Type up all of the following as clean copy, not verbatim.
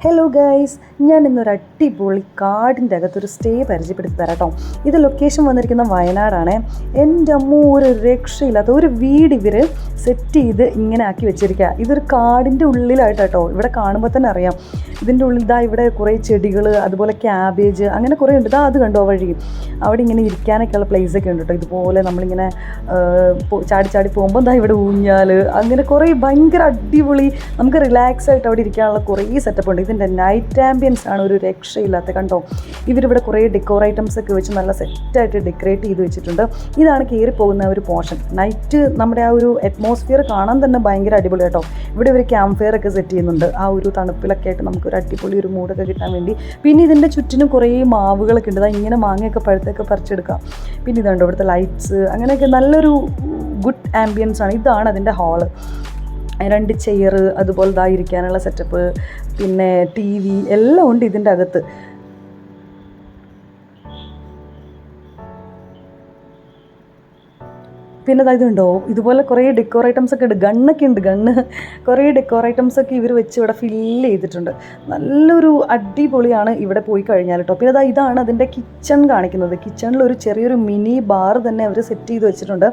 Hello guys, ഞാൻ ഇന്നൊരു അടിപൊളി കാടിൻ്റെ അകത്തൊരു സ്റ്റേ പരിചയപ്പെടുത്തി തരാം കേട്ടോ. ഇത് ലൊക്കേഷൻ വന്നിരിക്കുന്ന വയനാടാണ്. എൻ്റെ അമ്മ ഒരു രക്ഷയില്ലാത്ത ഒരു വീട് ഇവർ സെറ്റ് ചെയ്ത് ഇങ്ങനെ ആക്കി വെച്ചിരിക്കുക. ഇതൊരു കാടിൻ്റെ ഉള്ളിലായിട്ട് കേട്ടോ. ഇവിടെ കാണുമ്പോൾ തന്നെ അറിയാം ഇതിൻ്റെ ഉള്ളിൽ ഇവിടെ കുറേ ചെടികൾ, അതുപോലെ ക്യാബേജ്, അങ്ങനെ കുറേ ഉണ്ട്. അത് കണ്ടോ വഴി അവിടെ ഇങ്ങനെ ഇരിക്കാനൊക്കെയുള്ള പ്ലേസൊക്കെ ഉണ്ട് കേട്ടോ. ഇതുപോലെ നമ്മളിങ്ങനെ ചാടി ചാടി പോകുമ്പോൾ ഇവിടെ ഊഞ്ഞാൽ, അങ്ങനെ കുറേ ഭയങ്കര അടിപൊളി നമുക്ക് റിലാക്സ് ആയിട്ട് അവിടെ ഇരിക്കാനുള്ള കുറേ സെറ്റപ്പ് ഉണ്ട്. ഇതിൻ്റെ നൈറ്റ് ആംബിയൻസ് ആണ് ഒരു രക്ഷയില്ലാത്ത. കണ്ടോ ഇവരിവിടെ കുറേ ഡെക്കോർ ഐറ്റംസ് ഒക്കെ വെച്ച് നല്ല സെറ്റായിട്ട് ഡെക്കറേറ്റ് ചെയ്ത് വെച്ചിട്ടുണ്ട്. ഇതാണ് കയറി പോകുന്ന ഒരു പോർഷൻ. നൈറ്റ് നമ്മുടെ ആ ഒരു അറ്റ്മോസ്ഫിയർ കാണാൻ തന്നെ ഭയങ്കര അടിപൊളി കേട്ടോ. ഇവിടെ ഒരു ക്യാമ്പ് ഫയർ ഒക്കെ സെറ്റ് ചെയ്യുന്നുണ്ട്. ആ ഒരു തണുപ്പിലൊക്കെ ആയിട്ട് നമുക്കൊരു അടിപൊളി ഒരു മൂഡൊക്കെ കിട്ടാൻ വേണ്ടി. പിന്നെ ഇതിൻ്റെ ചുറ്റിനും കുറേ മാവുകളൊക്കെ ഉണ്ട്. ഇങ്ങനെ മാങ്ങയൊക്കെ പഴുത്തൊക്കെ പറിച്ചെടുക്കാം. പിന്നെ ഇതുണ്ട് ഇവിടുത്തെ ലൈറ്റ്സ്, അങ്ങനെയൊക്കെ നല്ലൊരു ഗുഡ് ആംബിയൻസ് ആണ്. ഇതാണ് അതിൻ്റെ ഹാള്. 2 ചെയർ, അതുപോലെ ഇരിക്കാനുള്ള സെറ്റപ്പ്, പിന്നെ TV എല്ലാം ഉണ്ട് ഇതിൻ്റെ അകത്ത്. പിന്നെ ഇതുണ്ടോ ഇതുപോലെ കുറേ ഡെക്കോർ ഐറ്റംസ് ഒക്കെ ഉണ്ട്. ഗണ്ണൊക്കെ ഉണ്ട്. കുറേ ഡെക്കോർ ഐറ്റംസ് ഒക്കെ ഇവർ വെച്ച് ഇവിടെ ഫില്ല് ചെയ്തിട്ടുണ്ട്. നല്ലൊരു അടിപൊളിയാണ് ഇവിടെ പോയി കഴിഞ്ഞാൽ കേട്ടോ. പിന്നെ ഇതാണ് അതിൻ്റെ കിച്ചൺ കാണിക്കുന്നത്. കിച്ചണിൽ ഒരു ചെറിയൊരു മിനി ബാർ തന്നെ അവർ സെറ്റ് ചെയ്ത് വെച്ചിട്ടുണ്ട്.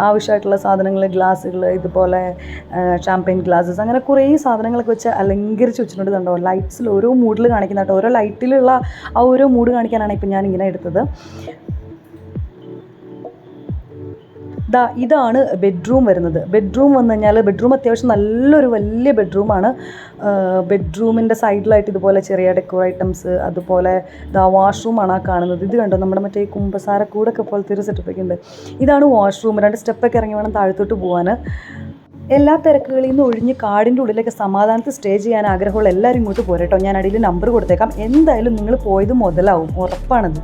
ആവശ്യമായിട്ടുള്ള സാധനങ്ങൾ, ഗ്ലാസ്സുകൾ, ഇതുപോലെ ഷാമ്പെയിൻ ഗ്ലാസ്സസ്, അങ്ങനെ കുറേ സാധനങ്ങളൊക്കെ വെച്ച് അലങ്കരിച്ച് വെച്ചിട്ടുണ്ട്. കണ്ടോ ലൈറ്റ്സിൽ ഓരോ മൂഡിൽ കാണിക്കുന്ന കേട്ടോ. ഓരോ ലൈറ്റിലുള്ള ആ ഓരോ മൂഡ് കാണിക്കാനാണ് ഇപ്പം ഞാനിങ്ങനെ എടുത്തത്. ഇതാണ് ബെഡ്റൂം വരുന്നത്. ബെഡ്റൂം വന്നു കഴിഞ്ഞാൽ ബെഡ്റൂം അത്യാവശ്യം നല്ലൊരു വലിയ ബെഡ്റൂമാണ്. ബെഡ്റൂമിൻ്റെ സൈഡിലായിട്ട് ഇതുപോലെ ചെറിയ ഡെക്കോർ ഐറ്റംസ്, അതുപോലെ വാഷ്റൂമാണ് ആ കാണുന്നത്. ഇത് കണ്ടോ നമ്മുടെ മറ്റേ കുമ്പസാരക്കൂടൊക്കെ പോലത്തെ ഒരു സെറ്റപ്പൊക്കെ ഉണ്ട്. ഇതാണ് വാഷ്റൂം. 2 സ്റ്റെപ്പൊക്കെ ഇറങ്ങി വേണം താഴത്തോട്ട് പോകാൻ. എല്ലാ തിരക്കുകളിൽ നിന്ന് ഒഴിഞ്ഞ് കാടിൻ്റെ ഉള്ളിലൊക്കെ സമാധാനത്തിൽ സ്റ്റേ ചെയ്യാൻ ആഗ്രഹമുള്ള എല്ലാവരും ഇങ്ങോട്ട് പോരട്ടോ. ഞാൻ അടിയിൽ നമ്പർ കൊടുത്തേക്കാം. എന്തായാലും നിങ്ങൾ പോയത് മുതലാവും, ഉറപ്പാണത്.